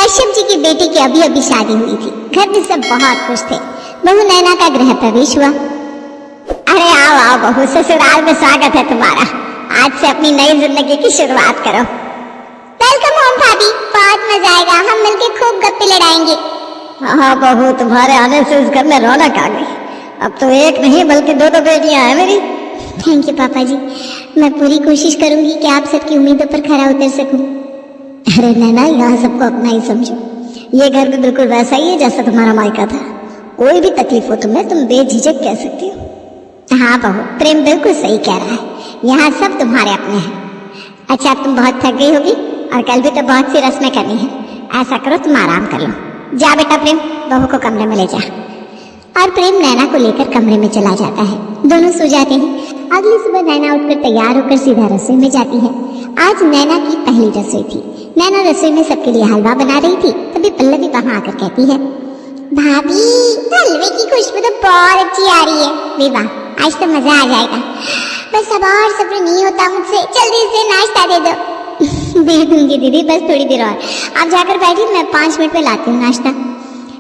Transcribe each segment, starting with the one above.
कश्यप जी की बेटी की अभी अभी शादी हुई थी। घर में सब बहुत खुश थे। बहू नैना का गृह प्रवेश हुआ। अरे आओ आओ बहू, ससुराल में स्वागत है तुम्हारा। आज से अपनी नई जिंदगी की शुरुआत करो। वेलकम होम भाभी, बहुत मजा आएगा। हम मिलके खूब गप्पे लड़ाएंगे। हाँ बहू, तुम्हारे आने से इस घर में रौनक आ गई। अब तो एक नहीं बल्कि दो बेटियां हैं मेरी। थैंक यू पापा जी, मैं पूरी कोशिश करूंगी कि आप सबकी उम्मीदों पर खरा उतर सकूं। अरे नैना, यहाँ सबको अपना ही समझो। ये घर भी बिल्कुल वैसा ही है जैसा तुम्हारा मायका था। कोई भी तकलीफ हो तुम्हें, तुम बेझिझक कह सकती हो। हाँ बहू, प्रेम बिल्कुल सही कह रहा है। यहाँ सब तुम्हारे अपने हैं। अच्छा, तुम बहुत थक गई होगी और कल भी तो बहुत सी रस्में करनी है। ऐसा करो, तुम आराम कर लो। जा बेटा प्रेम, बहू को कमरे में ले जा। और प्रेम नैना को लेकर कमरे में चला जाता है। दोनों सो जाते हैं। अगली सुबह नैना उठकर तैयार होकर सीधा रसोई में जाती है। आज नैना की पहली रसोई थी। नैना रसोई में सबके लिए हलवा बना रही थी। तभी पल्लवी वहां आकर कहती है, भाभी हलवे की खुशबू तो बहुत अच्छी आ रही है। वे वाह, आज तो मजा आ जाएगा। बस अब और सब्र नहीं होता मुझसे, जल्दी से नाश्ता दे दो। दे दूंगी दीदी, बस थोड़ी देर और। आप जाकर बैठिए, मैं 5 मिनट में लाती हूँ नाश्ता।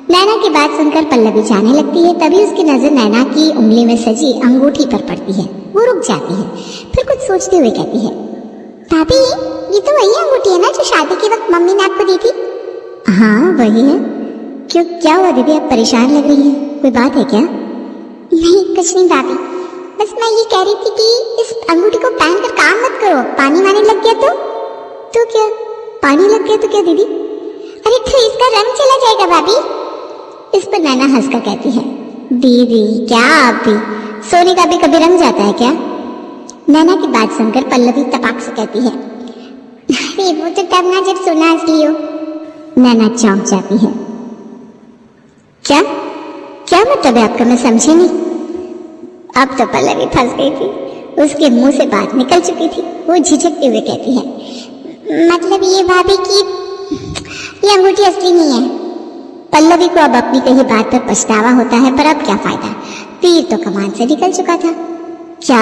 नैना की बात सुनकर पल्लवी जाने लगती है। तभी उसकी नजर नैना की उंगली में सजी अंगूठी पर पड़ती है। वो रुक जाती है, फिर कुछ सोचते हुए कहती है, भाभी ये तो वही अंगूठी है ना जो शादी के वक्त मम्मी ने आपको दी थी? हाँ वही है। क्यों, क्या हुआ दीदी, आप परेशान लग रही हैं? कोई बात है क्या? नहीं कुछ नहीं भाभी, बस मैं ये कह रही थी कि इस अंगूठी को पहनकर काम मत करो। पानी वानी लग गया तो क्या? पानी लग गया तो क्या दीदी? अरे तो इसका रंग चला जाएगा भाभी। इस पर नैना हंसकर कहती है, दीदी क्या आप भी, सोने का भी कभी रंग जाता है क्या? नैना की बात सुनकर पल्लवी तपाक से कहती है, अरे वो तो तब ना जब सोना असली हो। नैना चौंक जाती है। क्या क्या मतलब है आपका, मैं समझी नहीं। अब तो पल्लवी फंस गई थी। उसके मुंह से बात निकल चुकी थी। वो झिझकते हुए कहती है, मतलब ये भाभी कि ये अंगूठी असली नहीं है। पल्लवी को अब अपनी कही बात पर पछतावा होता है, पर अब क्या फायदा, तीर तो कमान से निकल चुका था। क्या,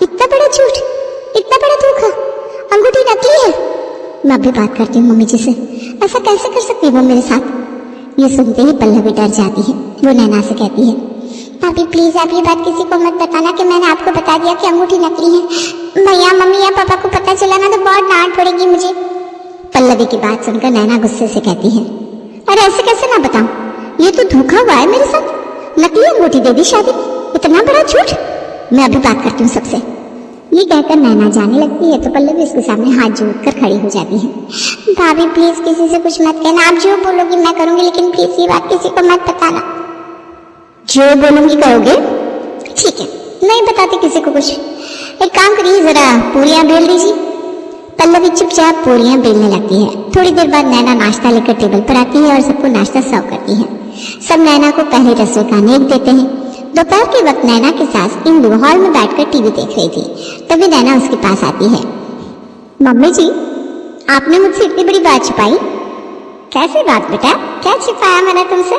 इतना बड़ा झूठ, इतना बड़ा धोखा, अंगूठी नकली है? मैं अभी बात करती हूँ मम्मी जी से। ऐसा कैसे कर सकती है वो मेरे साथ? ये सुनते ही पल्लवी डर जाती है। वो नैना से कहती है, भाभी प्लीज आप ये बात किसी को मत बताना कि मैंने आपको बता दिया कि अंगूठी नकली है। भैया मम्मी या पापा को पता चला ना तो बहुत डांट पड़ेगी मुझे। पल्लवी की बात सुनकर नैना गुस्से से कहती है, अरे ऐसे कैसे ना बताऊं, ये तो धोखा हुआ है मेरे साथ। नकली अंगूठी दे दी शादी में, इतना बड़ा झूठ। मैं अभी बात करती हूँ सबसे। ये कहकर नैना जाने लगती है तो पल्लवी उसके सामने हाथ जोड़कर खड़ी हो जाती है। भाभी प्लीज किसी से कुछ मत कहना। आप जो बोलोगी मैं करूंगी, लेकिन प्लीज ये बात किसी को मत बताना। जो बोलूंगी करोगे? ठीक है, नहीं बताती किसी को कुछ। एक काम करिए, जरा पूरियां बेल दीजिए। पल्लवी चुपचाप पूरियां बेलने लगती है। थोड़ी देर बाद नैना नाश्ता लेकर टेबल पर आती है और सबको नाश्ता सर्व करती है। सब नैना को पहले रसोई का नेक देते हैं। दोपहर के वक्त नैना के सास इंदु हॉल में बैठकर टीवी देख रही थी। तभी नैना उसके पास आती है। मम्मी जी, आपने मुझसे इतनी बड़ी बात छिपाई? कैसी बात बेटा, क्या छिपाया मैंने तुमसे?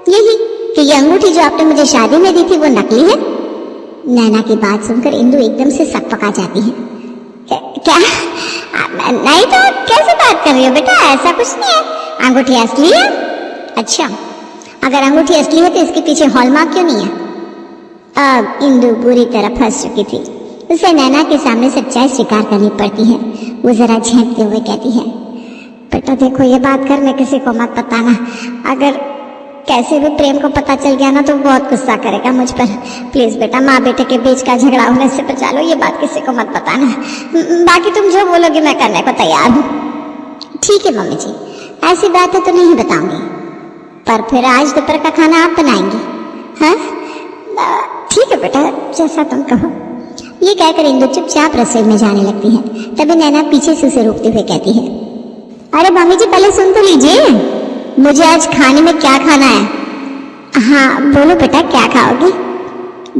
यही कि ये अंगूठी जो आपने मुझे शादी में दी थी वो नकली है। नैना की बात सुनकर इंदु एकदम से सकपका जाती है। क्या? नहीं तो कैसे बात कर रही हो बेटा, ऐसा कुछ नहीं है। अंगूठी असली है। अच्छा, अगर अंगूठी असली है तो इसके पीछे हॉलमार्क क्यों नहीं है? अब इंदु बुरी तरह फंस चुकी थी। उसे नैना के सामने सच्चाई स्वीकार करनी पड़ती है। वो जरा झेंपते हुए कहती है, बेटा देखो ये बात घर में किसी को मत बताना। अगर कैसे भी प्रेम को पता चल गया ना तो बहुत गुस्सा करेगा मुझ पर। प्लीज बेटा, माँ बेटे के बीच का झगड़ा होने से बचा लो। ये बात किसी को मत बताना। बाकी तुम जो बोलोगे मैं करने को तैयार हूँ। ठीक है मम्मी जी, ऐसी बात है तो नहीं बताऊंगी, पर फिर आज दोपहर का खाना आप बनाएंगे? हाँ ठीक है बेटा, जैसा तुम कहो। ये कहकर इंदु चुपचाप रसोई में जाने लगती है। तभी नैना पीछे से उसे रोकते हुए कहती है, अरे मम्मी जी पहले सुन तो लीजिए, मुझे आज खाने में क्या खाना है? हाँ बोलो बेटा, क्या खाओगी?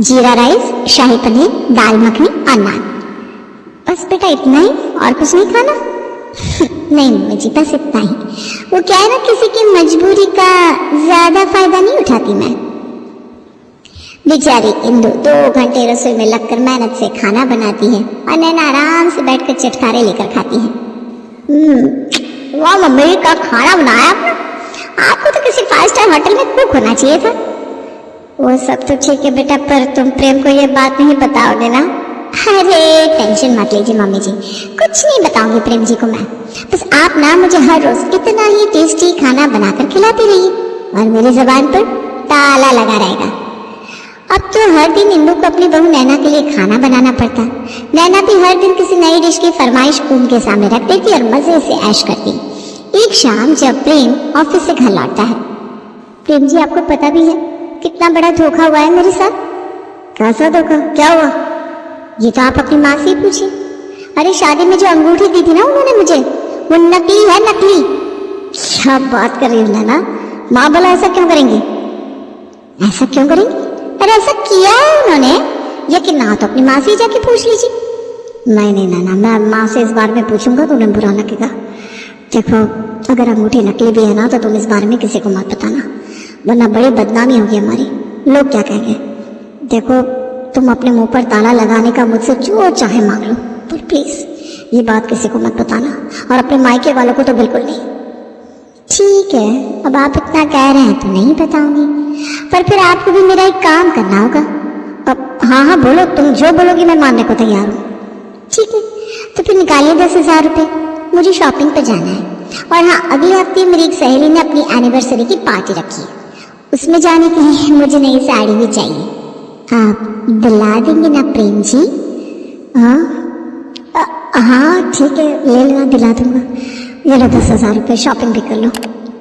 जीरा राइस, शाही पनीर, दाल मखनी और नान। बस बेटा इतना ही, और कुछ नहीं खाना? नहीं मम्मी जी, बस इतना ही। वो क्या है ना, किसी की मजबूरी का ज्यादा फायदा नहीं उठाती मैं। बेचारी इंदु 2 घंटे रसोई में लगकर मेहनत से खाना बनाती है और नैना आराम से बैठकर चटखारे लेकर खाती है। वाह मम्मी, का खाना बनाया आपने। आपको तो किसी 5 स्टार होटल में कुक होना चाहिए था। वो सब तो ठीक है बेटा, पर तुम प्रेम को ये बात नहीं बताओगे ना? अरे टेंशन मत लीजिए मम्मी जी, कुछ नहीं बताऊंगी प्रेम जी को मैं। बस आप ना मुझे हर रोज इतना ही टेस्टी खाना बनाकर खिलाती रहिए और मेरी जुबान पर ताला लगा रहेगा। अब तो हर दिन इंदु को अपनी बहू नैना के लिए खाना बनाना पड़ता। नैना भी हर दिन किसी नई डिश की फरमाइश उनके सामने रख देती और मजे से ऐश करती। एक शाम जब प्रेम ऑफिस से घर लौटता है। प्रेम जी, आपको पता भी है कितना बड़ा धोखा हुआ है मेरे साथ? कैसा धोखा, क्या हुआ? ये तो आप अपनी माँ से ही पूछिए। अरे शादी में जो अंगूठी दी थी ना उन्होंने मुझे, वो नकली है, नकली। क्या बात कर रही हो नैना? माँ बोला ऐसा क्यों करेंगे? ऐसा क्यों करेंगे? अरे ऐसा किया है उन्होंने, यकीन ना हो तो अपनी माँ से ही जाके पूछ लीजिए। नहीं नैना, मैं माँ से इस बारे में पूछूंगा तो उन्हें बुरा लगेगा। देखो, अगर अंगूठी नकली भी है ना तो तुम इस बारे में किसी को मत बताना, वरना बड़ी बदनामी होगी हमारी। लोग क्या कहेंगे? देखो, तुम अपने मुंह पर ताला लगाने का मुझसे जो चाहे मांग लो, पर प्लीज ये बात किसी को मत बताना, और अपने मायके वालों को तो बिल्कुल नहीं। ठीक है, अब आप इतना कह रहे हैं तो नहीं बताऊंगी, पर फिर आपको भी मेरा एक काम करना होगा। अब हाँ बोलो, तुम जो बोलोगी मैं मानने को तैयार हूँ। ठीक है, तो फिर निकालिए 10,000 रुपये, मुझे शॉपिंग पर जाना है। और हाँ, अगले हफ्ते मेरी एक सहेली ने अपनी एनिवर्सरी की पार्टी रखी है, उसमें जाने के लिए मुझे नई साड़ी भी चाहिए। आप दिला देंगे ना प्रेम जी? हाँ ठीक है, ले लेना, दिला दूंगा। ये लो 10,000 रुपये, शॉपिंग भी कर लो।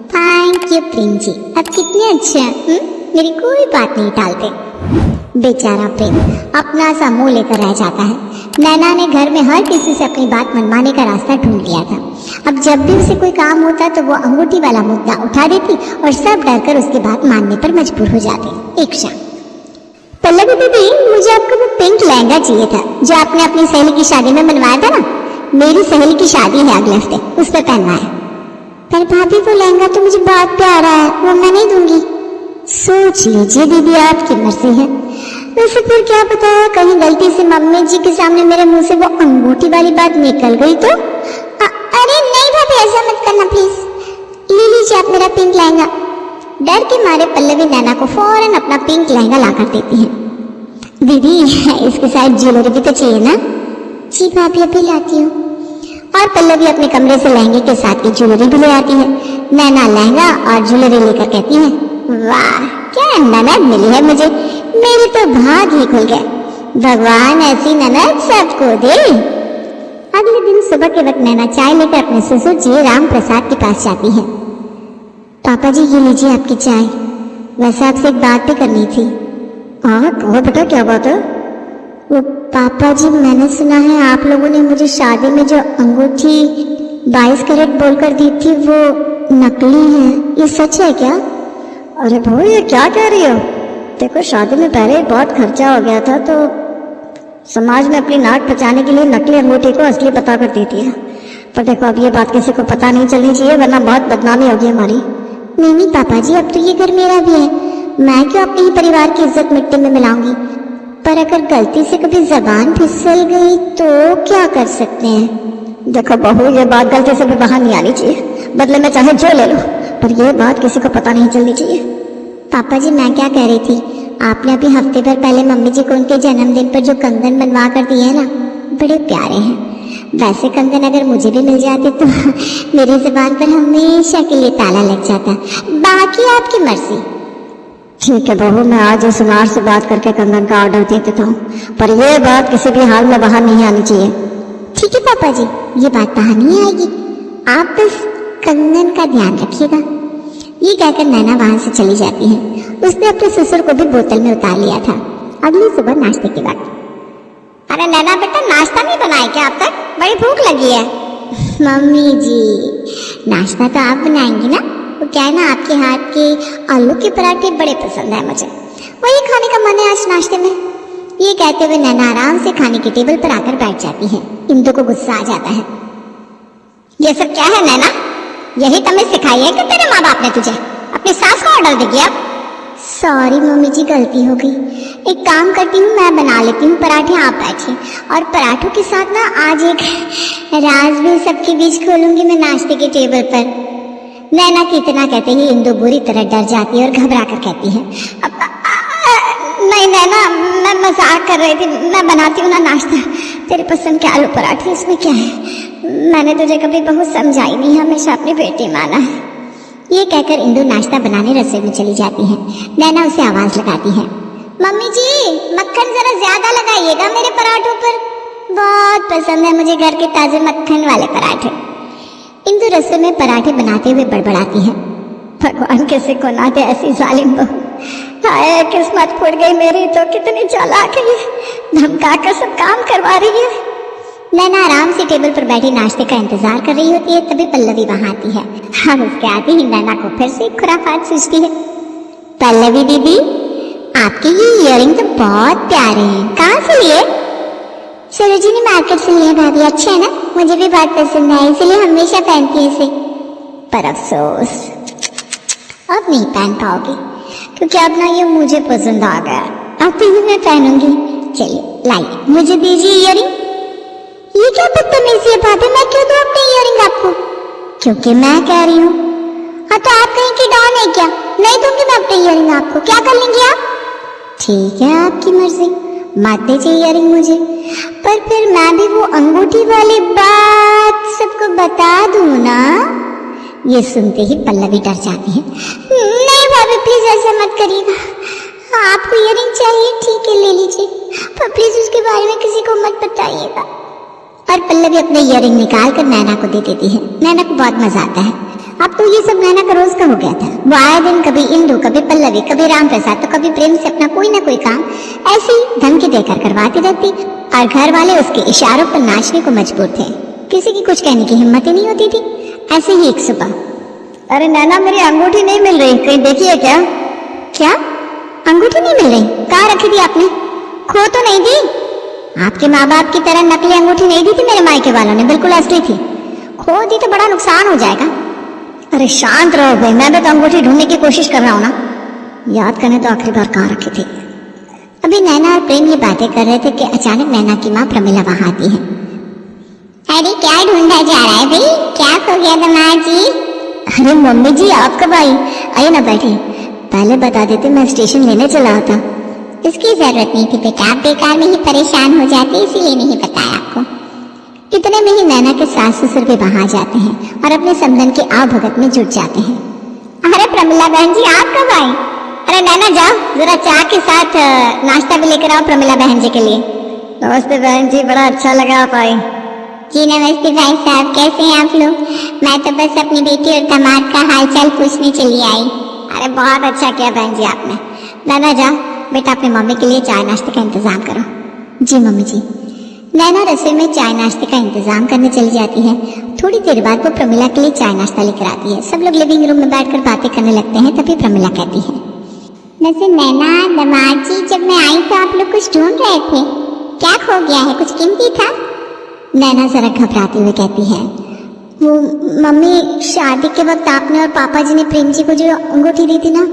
थैंक यू प्रेम जी, आप कितने अच्छे हैं, मेरी कोई बात नहीं टालते। बेचारा प्रेम अपना सा मुंह लेकर रह जाता है। नैना ने घर में हर किसी से अपनी बात मनवाने का रास्ता ढूंढ लिया था। अब जब भी उसे कोई काम होता तो वो अंगूठी वाला मुद्दा उठा देती और सब डरकर उसकी बात मानने पर मजबूर हो जाते। एक शाम, पल्लवी दीदी, मुझे आपको वो पिंक लहंगा चाहिए था जो आपने अपनी सहेली की शादी में बनवाया था ना। मेरी सहेली की शादी है अगले हफ्ते, उस पर पहनना है। पर भाभी, वो लहंगा तो मुझे बहुत प्यारा है, वो मैं नहीं दूंगी। सोच लीजिए दीदी, आपकी मर्जी है। वैसे फिर क्या पता, कहीं गलती से मम्मी जी के सामने मेरे मुंह से वो अंगूठी वाली बात निकल गई तो? अरे नहीं भाभी, ऐसा मत करना प्लीज। ले लीजिए आप मेरा पिंक लहंगा। डर के मारे पल्लवी नैना को फौरन अपना पिंक लहंगा लाकर देती है। दीदी, इसके साथ ज्वेलरी भी तो चाहिए ना? जी भाभी, अभी लाती हूँ। और पल्लवी अपने कमरे से लहंगे के साथ की ज्वेलरी भी ले आती है। नैना लहंगा और ज्वेलरी लेकर कहती है, वाह क्या ननद मिली है मुझे, मेरी तो भाग ही खुल गया। भगवान ऐसी ननद सबको दे। अगले दिन सुबह के वक्त नैना चाय लेकर अपने ससुर जी राम प्रसाद के पास जाती है। पापा जी, ये लीजिए आपकी चाय। वैसे आपसे एक बात भी करनी थी। हाँ कहो बेटा, क्या बात है? वो पापा जी, मैंने सुना है आप लोगों ने मुझे शादी में जो अंगूठी 22 कैरेट बोलकर दी थी वो नकली है, ये सच है क्या? अरे भाई, ये क्या कह रही हो? देखो, शादी में पहले ही बहुत खर्चा हो गया था, तो समाज में अपनी नाक बचाने के लिए नकली अंगूठी को असली बताकर देती है। पर देखो, अब ये बात किसी को पता नहीं चलनी चाहिए, वरना बहुत बदनामी होगी हमारी। नहीं पापा जी, अब तो ये घर मेरा भी है, मैं क्यों अपने ही परिवार की इज्जत मिट्टी में मिलाऊंगी? पर अगर गलती से कभी जबान फिसल गई तो क्या कर सकते हैं? देखो बहू, ये बात गलती से भी बाहर नहीं आनी चाहिए, बदले में चाहे जो ले लो, पर यह बात किसी को पता नहीं चलनी चाहिए। पापा जी, मैं क्या कह रही थी, आपने अभी हफ्ते भर पहले मम्मी जी को उनके जन्मदिन पर जो कंगन बनवा कर दिए है ना, बड़े प्यारे हैं। वैसे कंगन अगर मुझे भी मिल जाते तो मेरी जुबान पर हमेशा के लिए ताला लग जाता। बाकी आपकी मर्जी। ठीक है बहू, मैं आज इस सुनार से बात करके कंगन का ऑर्डर दे देता हूँ, पर यह बात किसी भी हाल में बाहर नहीं आनी चाहिए। ठीक है पापा जी, ये बात बाहर नहीं आएगी, आप बस कंगन का ध्यान रखिएगा। ये कहकर नैना वहां से चली जाती है। उसने अपने ससुर को भी बोतल में उतार लिया था। अगली सुबह नाश्ते के वक्त, अरे नैना बेटा, नाश्ता नहीं बनाए क्या अब तक? बड़ी भूख लगी है। मम्मी जी, नाश्ता तो आप बनाएंगी ना? वो क्या है ना, आपके हाथ के आलू के पराठे बड़े पसंद है मुझे, वही खाने का मन है आज नाश्ते में। ये कहते हुए नैना आराम से खाने की टेबल पर आकर बैठ जाती है। इंदु को गुस्सा आ जाता है। ये सब क्या है नैना? यही तमीज सिखाई है कि तेरे माँ बाप ने तुझे? अपनी सास को ऑर्डर देगी अब? सॉरी मम्मी जी, गलती हो गई। एक काम करती हूँ, मैं बना लेती हूँ पराठे, आप बैठिए। और पराठों के साथ ना आज एक राज भी सबके बीच खोलूंगी मैं नाश्ते के टेबल पर। नैना कितना कहते ही इंदु बुरी तरह डर जाती है और घबरा कर कहती है, नहीं नैना, मैं मजाक कर रही थी, मैं बनाती हूँ ना नाश्ता, तेरे पसंद के आलू पराठे, इसमें क्या है, मैंने तुझे कभी बहुत समझाई नहीं, हमेशा अपनी बेटी माना है। ये कहकर इंदु नाश्ता बनाने रसोई में चली जाती है। नैना उसे आवाज लगाती है, मम्मी जी मक्खन जरा ज्यादा लगाइएगा मेरे पराठों पर, बहुत पसंद है मुझे घर के ताजे मक्खन वाले पराठे। इंदु रसोई में पराठे बनाते हुए बड़बड़ाती है, भगवान किसी को ना दे ऐसी जालिम बहू, हाय किस्मत फूट गई मेरी तो, कितनी चालाक है, धमका कर सब काम करवा रही है। नैना आराम से टेबल पर बैठी नाश्ते का इंतजार कर रही होती है, तभी पल्लवी वहां आती है। हम उसके आते ही नैना को फिर से एक खुराफात सूझती है। पल्लवी दीदी, आपके ये इयररिंग तो बहुत प्यारे हैं, कहाँ से लिए? सरोजी ने मार्केट से लिए भाभी, अच्छे है ना, मुझे भी बहुत पसंद है, इसलिए हमेशा पहनती है इसे। पर अफसोस अब नहीं पहन पाओगी, क्योंकि अब ना ये मुझे पसंद आ गया, अब तो मैं पहनूंगी। चलिए लाइए, मुझे दीजिए इयररिंग। ये क्या बदतमीजी है भाभी, मैं क्यों दूं अपने इयररिंग आपको? क्योंकि मैं कह रही हूँ। हाँ तो आप कहीं की डॉन है क्या? नहीं दूंगी मैं अपने इयररिंग आपको, क्या कर लेंगे आप? ठीक है आपकी मर्जी, मत दीजिए इयररिंग मुझे, पर फिर मैं भी वो अंगूठी वाली बात सबको बता दूं ना। ये सुनते ही पल्लवी डर जाती है। नहीं भाभी प्लीज ऐसा मत करिएगा, आपको इयररिंग चाहिए ठीक है ले लीजिए, पर प्लीज उसके बारे में किसी को मत बताइएगा। और पल्लवी अपने इयररिंग निकाल कर नैना को दे देती है। नैना को बहुत मजा आता है। अब तो ये सब नैना का रोज का हो गया था। वो आए दिन कभी इंदु, कभी पल्लवी, कभी राम प्रसाद, तो कभी प्रेम से अपना कोई ना कोई काम ऐसे ही धमकी देकर करवाती रहती, और घर वाले उसके इशारों पर नाचने को मजबूर थे। किसी की कुछ कहने की हिम्मत ही नहीं होती थी। ऐसे ही एक सुबह, अरे नैना मेरी अंगूठी नहीं मिल रही, कहीं देखी है क्या? क्या अंगूठी नहीं मिल रही? कहाँ रखी थी आपने? खो तो नहीं दी? आपके माँ बाप की तरह नकली अंगूठी नहीं दी थी मेरे मायके वालों ने, बिल्कुल असली थी। खो दी तो बड़ा नुकसान हो जाएगा। अरे शांत रहो भाई, मैं भी तो अंगूठी ढूंढने की कोशिश कर रहा हूँ ना। याद करने तो आखिरी बार कहाँ रखी थी। अभी नैना और प्रेम ये बातें कर रहे थे कि अचानक नैना की माँ प्रमिला वहां आती है। अरे क्या ढूंढा जा रहा है भाई, क्या खो गया दामाद जी? अरे मम्मी जी आप कब आई? आइए ना बैठिए। पहले बता देते, मैं स्टेशन लेने चला था। इसकी जरूरत नहीं थी बेटा, आप बेकार में ही परेशान हो जाते, इसीलिए नहीं बताया आपको। इतने में ही नैना के सास ससुर भी वहां जाते हैं और अपने समधन के आव भगत में जुट जाते हैं। अरे प्रमिला बहन जी आप कब आई? अरे नैना जाओ जरा चाय के साथ नाश्ता भी लेकर आओ प्रमिला बहन जी के लिए। नमस्ते बहन जी, बड़ा अच्छा लगा आप आई। जी नमस्ते भाई साहब, कैसे हैं आप लोग? मैं तो बस अपनी बेटी और दामाद का हालचाल पूछने चली आई। अरे बहुत अच्छा किया बहन जी आपने। नैना जाओ बेटा अपनी मम्मी के लिए चाय नाश्ते का इंतजाम करो। जी मम्मी जी। नैना रसोई में चाय नाश्ते का इंतजाम करने चली जाती है। थोड़ी देर बाद वो प्रमिला के लिए चाय नाश्ता लेकर आती है। सब लोग लिविंग रूम में बैठकर बातें करने लगते हैं। तभी प्रमिला कहती है, वैसे नैना दामाद जी जब मैं आई तो आप लोग कुछ ढूंढ रहे थे, क्या खो गया है, कुछ कीमती था? नैना जरा घबराते हुए कहती है, वो मम्मी शादी के वक्त आपने और पापा जी ने प्रेम जी को जो अंगूठी दी थी ना,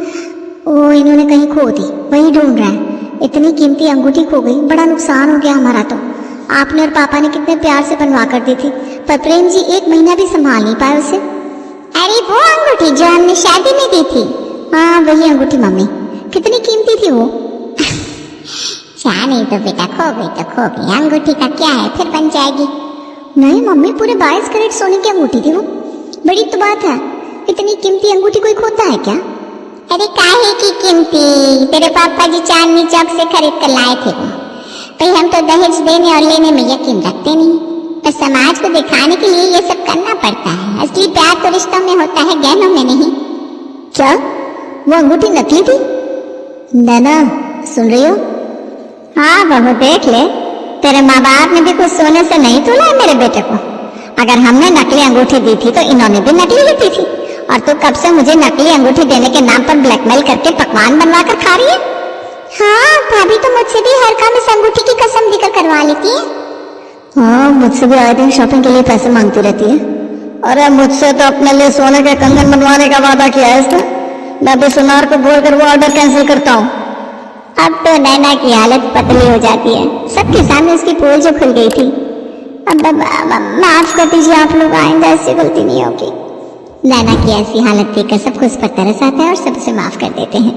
वो इन्होंने कहीं खो दी, वही ढूंढ रहा है। इतनी कीमती अंगूठी खो गई, बड़ा नुकसान हो गया हमारा। तो आपने और पापा ने कितने प्यार से बनवा कर दी थी, पर प्रेम जी 1 महीना भी संभाल नहीं पाए उसे। अरे वो अंगूठी जो हमने शादी में दी थी? हाँ वही अंगूठी मम्मी। कितनी कीमती थी वो? नहीं तो बेटा खो गई तो खो गई, अंगूठी का क्या है, फिर बन जाएगी। नहीं मम्मी, पूरे 22 कैरेट सोने की अंगूठी थी वो, बड़ी तो बात है। इतनी कीमती अंगूठी कोई खोता है क्या? अरे काहे की कीमती, तेरे पापा जी चांदनी चौक से खरीद कर लाए थे वो। भाई हम तो दहेज देने और लेने में यकीन रखते नहीं, पर समाज को दिखाने के लिए ये सब करना पड़ता है। असली प्यार तो रिश्तों में होता है, गहनों में नहीं। क्या वो अंगूठी नकली थी? नैना सुन रही हो? हाँ बहू देख ले, तेरे माँ बाप ने भी कुछ सोने से नहीं तोला है मेरे बेटे को। अगर हमने नकली अंगूठी दी थी तो इन्होंने भी नकली ही दी थी, और तू कब से मुझे नकली अंगूठी देने के नाम पर ब्लैकमेल करके पकवान बनवा कर खा रही है? हाँ भाभी तो मुझसे भी हर काम इस अंगूठी की कसम देकर करवा लेती है। हाँ मुझसे भी आए दिन शॉपिंग के लिए पैसे मांगती रहती है। अरे मुझसे तो अपने लिए सोने के कंगन बनवाने का वादा किया है इसने, मैं अभी सुनार को बोलकर वो ऑर्डर कैंसिल करता हूँ। अब तो नैना की हालत पतली हो जाती है, सबके सामने उसकी पोल जो खुल गई थी। अब माफ कर दीजिए आप लोग, आइंदा ऐसी गलती नहीं होगी। नैना की ऐसी हालत देखकर सबको उस पर तरस आता है और सब उसे माफ कर देते हैं।